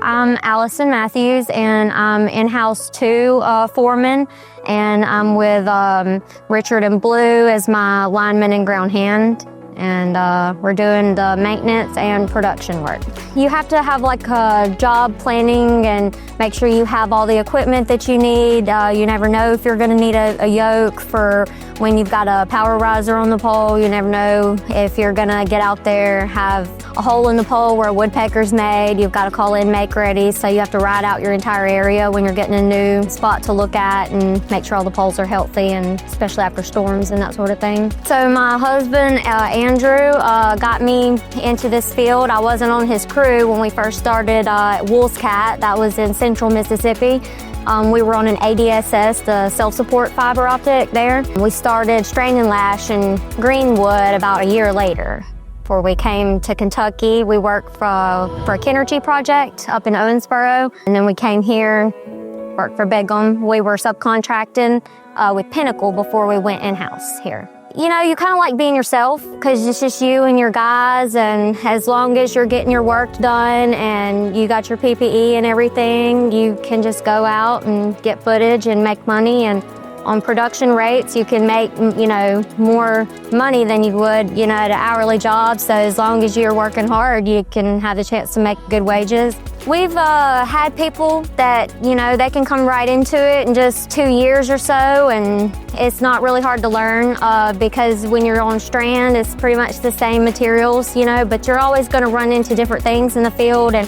I'm Allison Matthews, and I'm in-house to Foreman, and I'm with Richard and Blue as my lineman and ground hand, and we're doing the maintenance and production work. You have to have like a job planning and make sure you have all the equipment that you need. You never know if you're going to need a yoke for when you've got a power riser on the pole. You never know if you're going to get out there, have a hole in the pole where a woodpecker's made. You've got to call in make ready, so you have to ride out your entire area when you're getting a new spot to look at and make sure all the poles are healthy, and especially after storms and that sort of thing. So my husband, Andrew, got me into this field. I wasn't on his crew when we first started at Woolscat. That was in central Mississippi. We were on an ADSS, the self-support fiber optic there. We started Strain and Lash in Greenwood about a year later. Before we came to Kentucky, we worked for a Kennergy project up in Owensboro, and then we came here, worked for Begum. We were subcontracting with Pinnacle before we went in-house here. You know, you kind of like being yourself because it's just you and your guys, and as long as you're getting your work done and you got your PPE and everything, you can just go out and get footage and make money. And on production rates, you can make, you know, more money than you would, you know, at an hourly job. So as long as you're working hard, you can have the chance to make good wages. We've had people that, you know, they can come right into it in just 2 years or so, and it's not really hard to learn because when you're on strand, it's pretty much the same materials, you know, but you're always going to run into different things in the field, and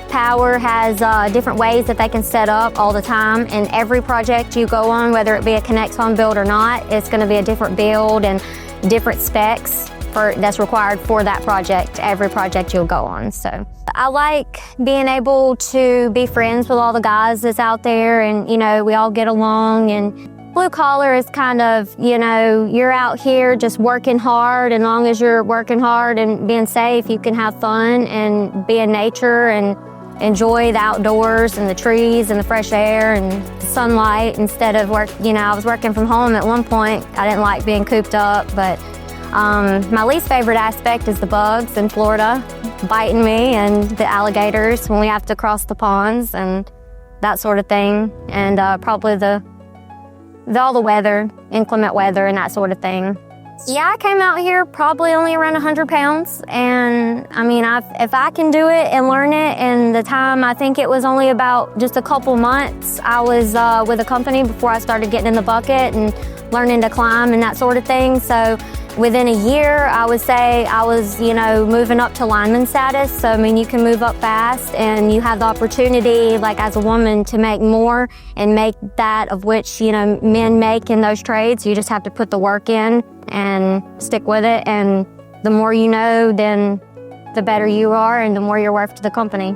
Power has different ways that they can set up all the time, and every project you go on, whether it be a Connect On build or not, it's going to be a different build and different specs that's required for that project, every project you'll go on. So I like being able to be friends with all the guys that's out there, and, you know, we all get along. And blue collar is kind of, you know, you're out here just working hard, and as long as you're working hard and being safe, you can have fun and be in nature and enjoy the outdoors and the trees and the fresh air and the sunlight instead of work. You know, I was working from home at one point. I didn't like being cooped up, but my least favorite aspect is the bugs in Florida biting me, and the alligators when we have to cross the ponds and that sort of thing, and probably all the weather, inclement weather and that sort of thing. Yeah, I came out here probably only around 100 pounds, and I mean, if I can do it and learn it in the time, I think it was only about just a couple months. I was with a company before I started getting in the bucket and learning to climb and that sort of thing. So within a year, I would say I was, you know, moving up to lineman status. So, I mean, you can move up fast, and you have the opportunity, like as a woman, to make more and make that of which, you know, men make in those trades. You just have to put the work in and stick with it. And the more you know, then the better you are and the more you're worth to the company.